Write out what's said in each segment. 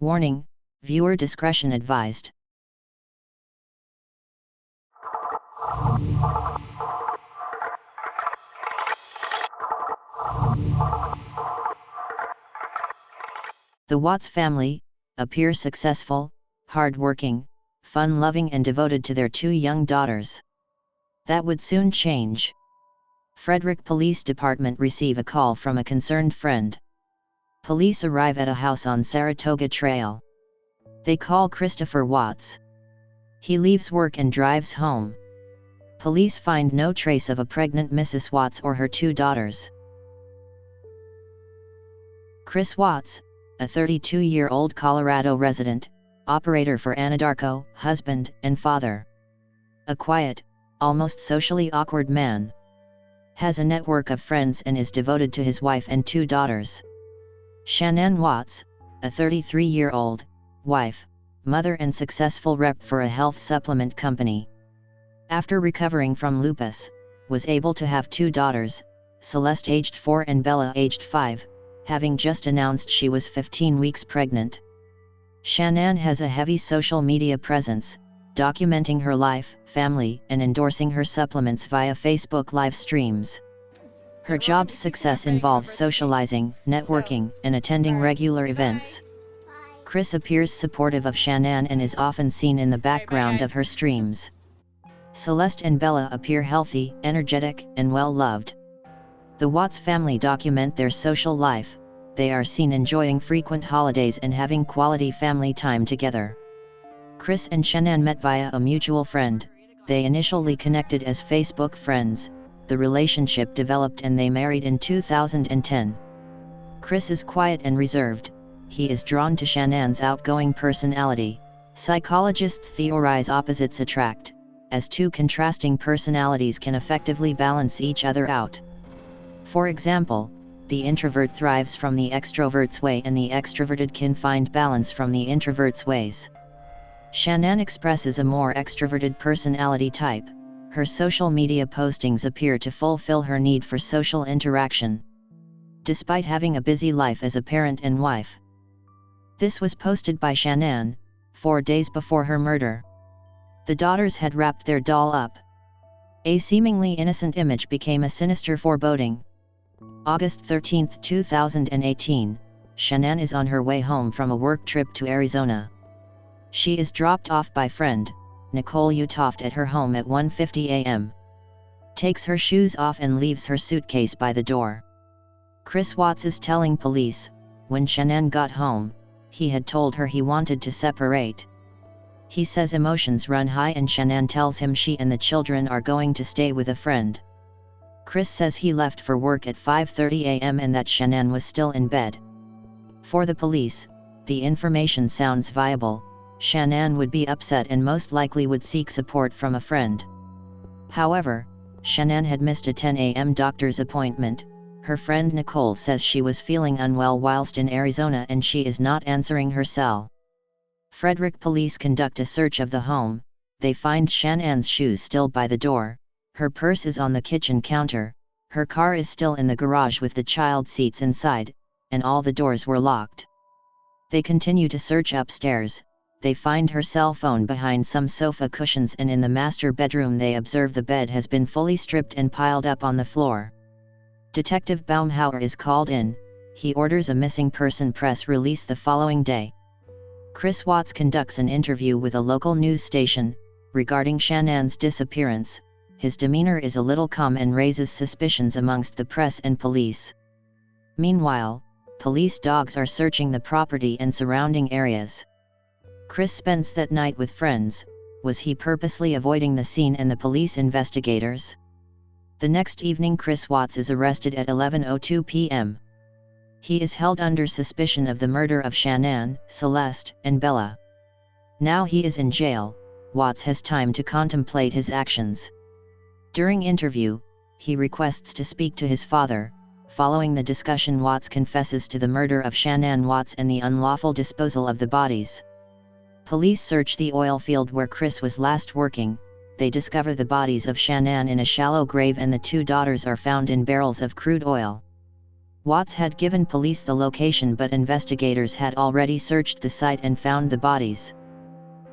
Warning, viewer discretion advised. The Watts family appear successful, hard-working, fun-loving and devoted to their two young daughters. That would soon change. Frederick Police Department receive a call from a concerned friend. Police arrive at a house on Saratoga Trail. They call Christopher Watts. He leaves work and drives home. Police find no trace of a pregnant Mrs. Watts or her two daughters. Chris Watts, a 32-year-old Colorado resident, operator for Anadarko, husband and father. A quiet, almost socially awkward man. Has a network of friends and is devoted to his wife and two daughters. Shanann Watts, a 33-year-old, wife, mother and successful rep for a health supplement company. After recovering from lupus, was able to have two daughters, Celeste aged 4 and Bella aged 5, having just announced she was 15 weeks pregnant. Shanann has a heavy social media presence, documenting her life, family, and endorsing her supplements via Facebook live streams. Her job's success involves socializing, networking, and attending regular events. Chris appears supportive of Shanann and is often seen in the background of her streams. Celeste and Bella appear healthy, energetic, and well-loved. The Watts family document their social life. They are seen enjoying frequent holidays and having quality family time together. Chris and Shanann met via a mutual friend. They initially connected as Facebook friends. The relationship developed and they married in 2010. Chris is quiet and reserved. He is drawn to Shanann's outgoing personality. Psychologists theorize opposites attract, as two contrasting personalities can effectively balance each other out. For example, the introvert thrives from the extrovert's way and the extroverted can find balance from the introvert's ways. Shanann expresses a more extroverted personality type. Her social media postings appear to fulfill her need for social interaction, despite having a busy life as a parent and wife. This was posted by Shanann 4 days before her murder. The daughters had wrapped their doll up. A seemingly innocent image became a sinister foreboding. August 13, 2018, Shanann is on her way home from a work trip to Arizona. She is dropped off by friend, Nicole Utoft at her home at 1:50 a.m. Takes her shoes off and leaves her suitcase by the door. Chris Watts is telling police, when Shanann got home, he had told her he wanted to separate. He says emotions run high and Shanann tells him she and the children are going to stay with a friend. Chris says he left for work at 5:30 a.m. and that Shanann was still in bed. For the police, the information sounds viable. Shanann would be upset and most likely would seek support from a friend. However, Shanann had missed a 10 a.m. doctor's appointment. Her friend Nicole says she was feeling unwell whilst in Arizona and she is not answering her cell. Frederick police conduct a search of the home. They find Shanann's shoes still by the door, her purse is on the kitchen counter, her car is still in the garage with the child seats inside, and all the doors were locked. They continue to search upstairs. They find her cell phone behind some sofa cushions and in the master bedroom they observe the bed has been fully stripped and piled up on the floor. Detective Baumhauer is called in. He orders a missing person press release the following day. Chris Watts conducts an interview with a local news station regarding Shanann's disappearance. His demeanor is a little calm and raises suspicions amongst the press and police. Meanwhile, police dogs are searching the property and surrounding areas. Chris spends that night with friends. Was he purposely avoiding the scene and the police investigators? The next evening Chris Watts is arrested at 11:02 p.m. He is held under suspicion of the murder of Shanann, Celeste, and Bella. Now he is in jail. Watts has time to contemplate his actions. During interview, he requests to speak to his father. Following the discussion, Watts confesses to the murder of Shanann Watts and the unlawful disposal of the bodies. Police search the oil field where Chris was last working. They discover the bodies of Shanann in a shallow grave and the two daughters are found in barrels of crude oil. Watts had given police the location, but investigators had already searched the site and found the bodies.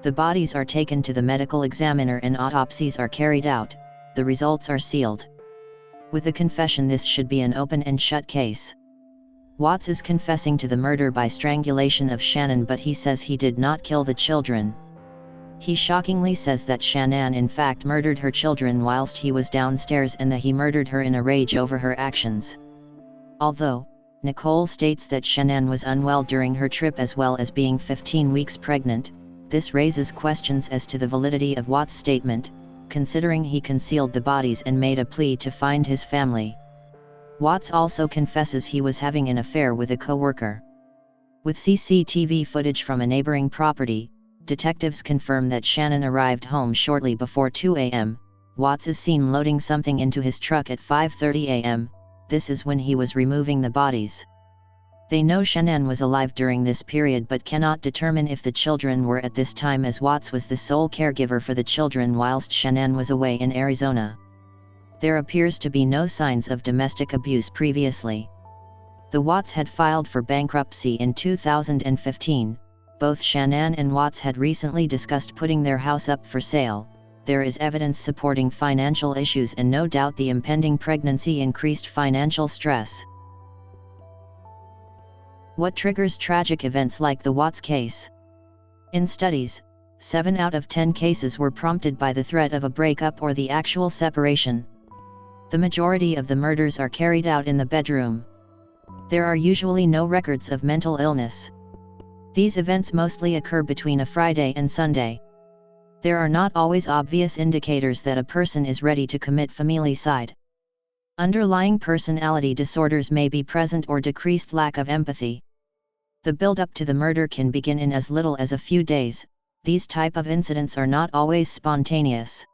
The bodies are taken to the medical examiner and autopsies are carried out. The results are sealed. With a confession, this should be an open and shut case. Watts is confessing to the murder by strangulation of Shanann, but he says he did not kill the children. He shockingly says that Shanann in fact murdered her children whilst he was downstairs and that he murdered her in a rage over her actions. Although Nicole states that Shanann was unwell during her trip as well as being 15 weeks pregnant, this raises questions as to the validity of Watts' statement, considering he concealed the bodies and made a plea to find his family. Watts also confesses he was having an affair with a co-worker. With CCTV footage from a neighboring property, detectives confirm that Shanann arrived home shortly before 2 a.m. Watts is seen loading something into his truck at 5:30 a.m. This is when he was removing the bodies. They know Shanann was alive during this period but cannot determine if the children were at this time, as Watts was the sole caregiver for the children whilst Shanann was away in Arizona. There appears to be no signs of domestic abuse previously. The Watts had filed for bankruptcy in 2015. Both Shanann and Watts had recently discussed putting their house up for sale. There is evidence supporting financial issues, and no doubt the impending pregnancy increased financial stress. What triggers tragic events like the Watts case? In studies, 7 out of 10 cases were prompted by the threat of a breakup or the actual separation. The majority of the murders are carried out in the bedroom. There are usually no records of mental illness. These events mostly occur between a Friday and Sunday. There are not always obvious indicators that a person is ready to commit familicide. Underlying personality disorders may be present or decreased lack of empathy. The build-up to the murder can begin in as little as a few days. These type of incidents are not always spontaneous.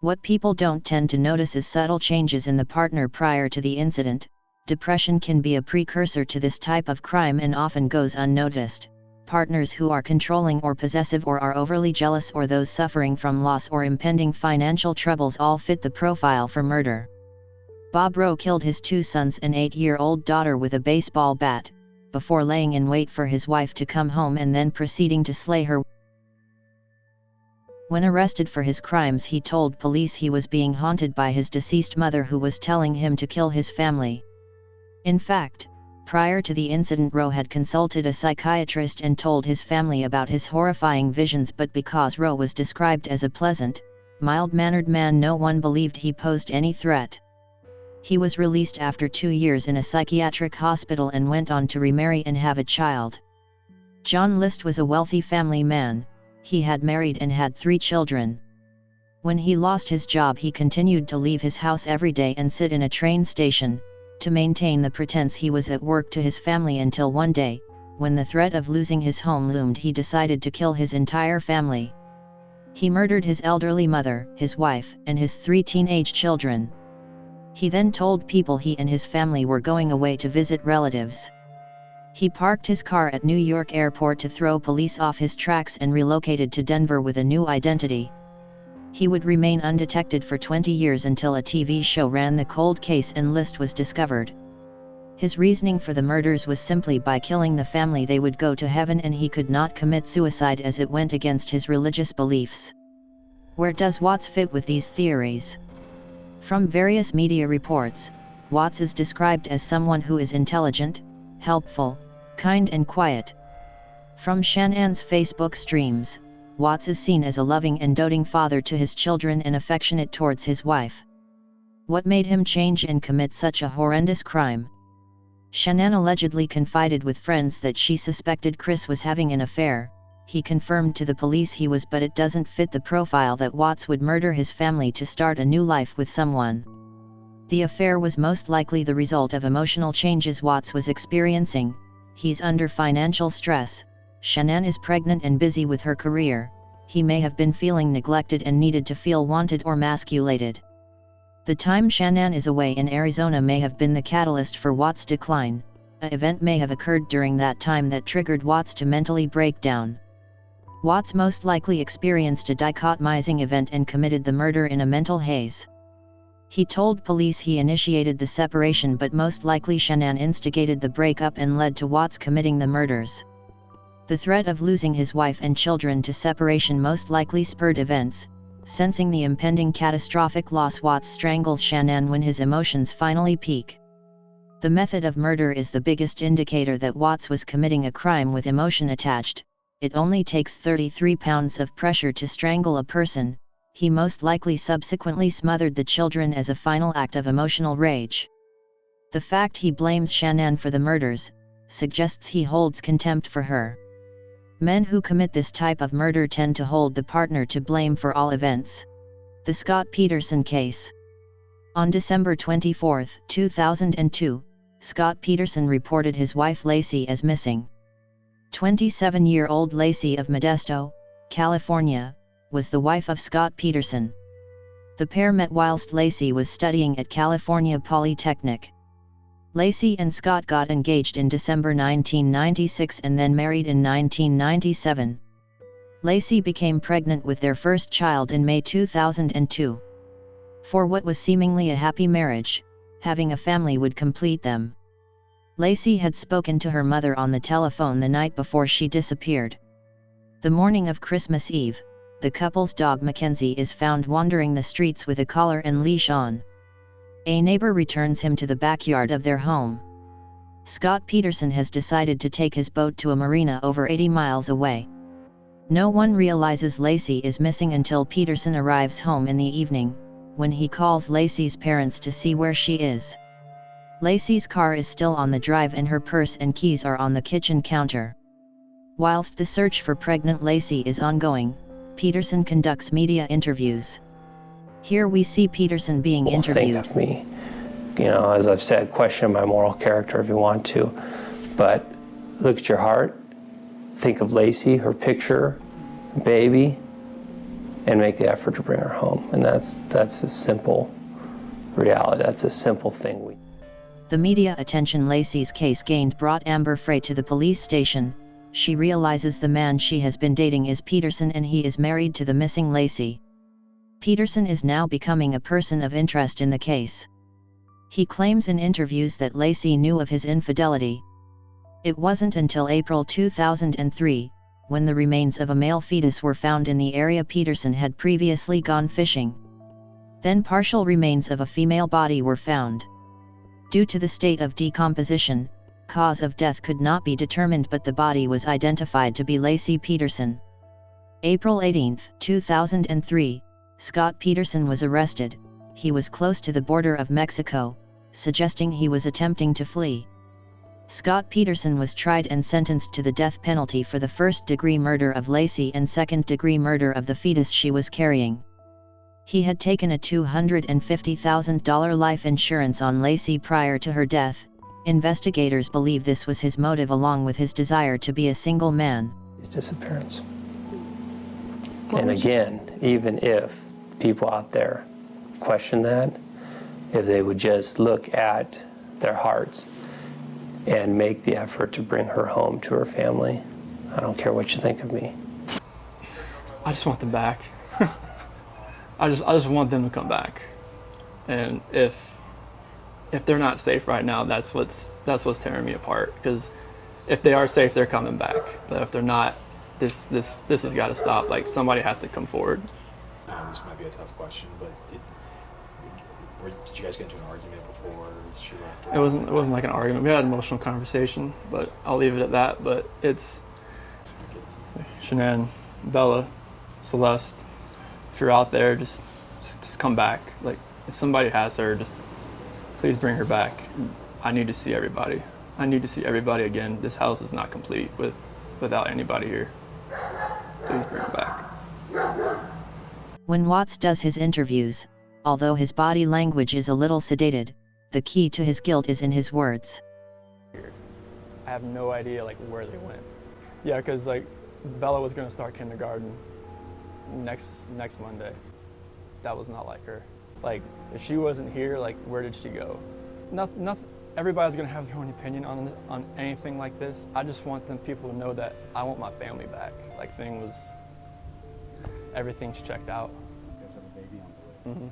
What people don't tend to notice is subtle changes in the partner prior to the incident. Depression can be a precursor to this type of crime and often goes unnoticed. Partners who are controlling or possessive or are overly jealous or those suffering from loss or impending financial troubles all fit the profile for murder. Bob Rowe killed his 2 sons and 8-year-old daughter with a baseball bat, before laying in wait for his wife to come home and then proceeding to slay her. When arrested for his crimes, he told police he was being haunted by his deceased mother, who was telling him to kill his family. In fact, prior to the incident, Rowe had consulted a psychiatrist and told his family about his horrifying visions, but because Rowe was described as a pleasant, mild-mannered man, no one believed he posed any threat. He was released after 2 years in a psychiatric hospital and went on to remarry and have a child. John List was a wealthy family man. He had married and had 3 children. When he lost his job, he continued to leave his house every day and sit in a train station, to maintain the pretense he was at work to his family, until one day, when the threat of losing his home loomed, he decided to kill his entire family. He murdered his elderly mother, his wife, and his 3 teenage children. He then told people he and his family were going away to visit relatives. He parked his car at New York Airport to throw police off his tracks and relocated to Denver with a new identity. He would remain undetected for 20 years until a TV show ran the cold case and List was discovered. His reasoning for the murders was simply by killing the family they would go to heaven and he could not commit suicide as it went against his religious beliefs. Where does Watts fit with these theories? From various media reports, Watts is described as someone who is intelligent, helpful, kind and quiet. From Shanann's Facebook streams, Watts is seen as a loving and doting father to his children and affectionate towards his wife. What made him change and commit such a horrendous crime? Shanann allegedly confided with friends that she suspected Chris was having an affair. He confirmed to the police he was, but it doesn't fit the profile that Watts would murder his family to start a new life with someone. The affair was most likely the result of emotional changes Watts was experiencing. He's under financial stress. Shanann is pregnant and busy with her career. He may have been feeling neglected and needed to feel wanted or emasculated. The time Shanann is away in Arizona may have been the catalyst for Watts' decline. An event may have occurred during that time that triggered Watts to mentally break down. Watts most likely experienced a dichotomizing event and committed the murder in a mental haze. He told police he initiated the separation, but most likely Shanann instigated the breakup and led to Watts committing the murders. The threat of losing his wife and children to separation most likely spurred events. Sensing the impending catastrophic loss, Watts strangles Shanann when his emotions finally peak. The method of murder is the biggest indicator that Watts was committing a crime with emotion attached. It only takes 33 pounds of pressure to strangle a person. He most likely subsequently smothered the children as a final act of emotional rage. The fact he blames Shanann for the murders suggests he holds contempt for her. Men who commit this type of murder tend to hold the partner to blame for all events. The Scott Peterson case. On December 24, 2002, Scott Peterson reported his wife Lacey as missing. 27-year-old Lacey of Modesto, California, was the wife of Scott Peterson. The pair met whilst Lacey was studying at California Polytechnic. Lacey and Scott got engaged in December 1996 and then married in 1997. Lacey became pregnant with their first child in May 2002. For what was seemingly a happy marriage, having a family would complete them. Lacey had spoken to her mother on the telephone the night before she disappeared. The morning of Christmas Eve, the couple's dog Mackenzie is found wandering the streets with a collar and leash on. A neighbor returns him to the backyard of their home. Scott Peterson has decided to take his boat to a marina over 80 miles away. No one realizes Lacey is missing until Peterson arrives home in the evening, when he calls Lacey's parents to see where she is. Lacey's car is still on the drive and her purse and keys are on the kitchen counter. Whilst the search for pregnant Lacey is ongoing, Peterson conducts media interviews. Here we see Peterson being interviewed. Think of me, as I've said, question my moral character if you want to, but look at your heart, think of Lacey, her picture, baby, and make the effort to bring her home. And that's a simple reality. That's a simple thing. The media attention Lacey's case gained brought Amber Frey to the police station. She realizes the man she has been dating is Peterson and he is married to the missing Lacey. Peterson is now becoming a person of interest in the case. He claims in interviews that Lacey knew of his infidelity. It wasn't until April 2003, when the remains of a male fetus were found in the area Peterson had previously gone fishing. Then partial remains of a female body were found. Due to the state of decomposition, cause of death could not be determined, but the body was identified to be Lacey Peterson. April 18, 2003, Scott Peterson was arrested. He was close to the border of Mexico, suggesting he was attempting to flee. Scott Peterson was tried and sentenced to the death penalty for the first-degree murder of Lacey and second-degree murder of the fetus she was carrying. He had taken a $250,000 life insurance on Lacey prior to her death. Investigators believe this was his motive along with his desire to be a single man. His disappearance. And again, even if people out there question that, if they would just look at their hearts and make the effort to bring her home to her family, I don't care what you think of me. I just want them back. I just want them to come back. And if they're not safe right now, that's what's tearing me apart. Because if they are safe, they're coming back. But if they're not, this has got to stop. Like, somebody has to come forward. This might be a tough question, but did you guys get into an argument before she left? It wasn't like an argument. We had an emotional conversation, but I'll leave it at that. But it's Shanann, Bella, Celeste. If you're out there, just come back. Like, if somebody has her, just please bring her back. I need to see everybody. I need to see everybody again. This house is not complete without anybody here. Please bring her back. When Watts does his interviews, although his body language is a little sedated, the key to his guilt is in his words. I have no idea where they went. Yeah, because Bella was gonna start kindergarten next Monday. That was not like her. If she wasn't here, where did she go? Nothing. Everybody's gonna have their own opinion on anything like this. I just want people to know that I want my family back. Everything's checked out. You guys have a baby on the way. Mm-hmm.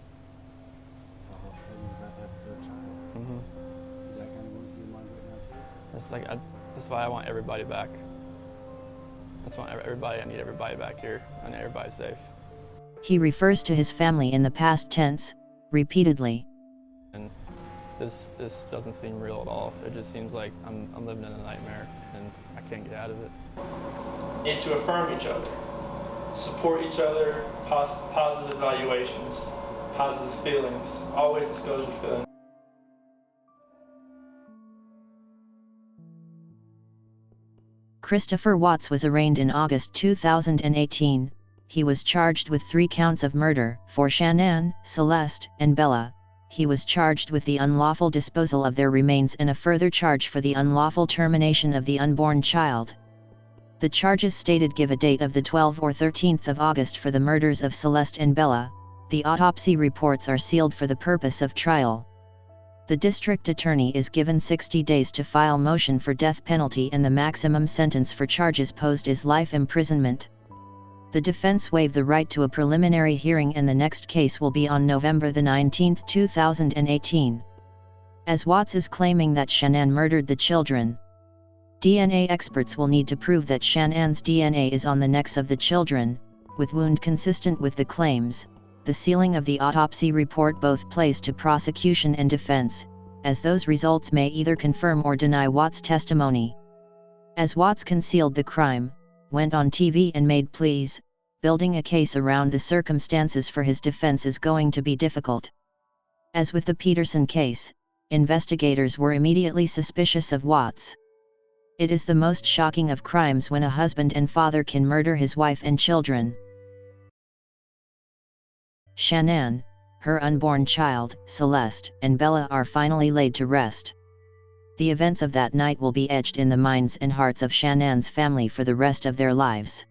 Is that kind of going through your mind right now too? It's like that's why I want everybody back. That's why I need everybody back here. I need everybody safe. He refers to his family in the past tense, repeatedly. And this doesn't seem real at all. It just seems like I'm living in a nightmare and I can't get out of it. And to affirm each other, support each other, positive evaluations, positive feelings, always disclose your feelings. Christopher Watts was arraigned in August 2018. He was charged with 3 counts of murder for Shanann, Celeste, and Bella. He was charged with the unlawful disposal of their remains and a further charge for the unlawful termination of the unborn child. The charges stated give a date of the 12th or 13th of August for the murders of Celeste and Bella. The autopsy reports are sealed for the purpose of trial. The district attorney is given 60 days to file motion for death penalty, and the maximum sentence for charges posed is life imprisonment. The defense waived the right to a preliminary hearing, and the next case will be on November 19, 2018. As Watts is claiming that Shanann murdered the children, DNA experts will need to prove that Shanann's DNA is on the necks of the children, with wound consistent with the claims. The sealing of the autopsy report both plays to prosecution and defense, as those results may either confirm or deny Watts' testimony. As Watts concealed the crime, went on TV and made pleas, building a case around the circumstances for his defense is going to be difficult. As with the Peterson case, investigators were immediately suspicious of Watts. It is the most shocking of crimes when a husband and father can murder his wife and children. Shanann, her unborn child, Celeste, and Bella are finally laid to rest. The events of that night will be etched in the minds and hearts of Shanann's family for the rest of their lives.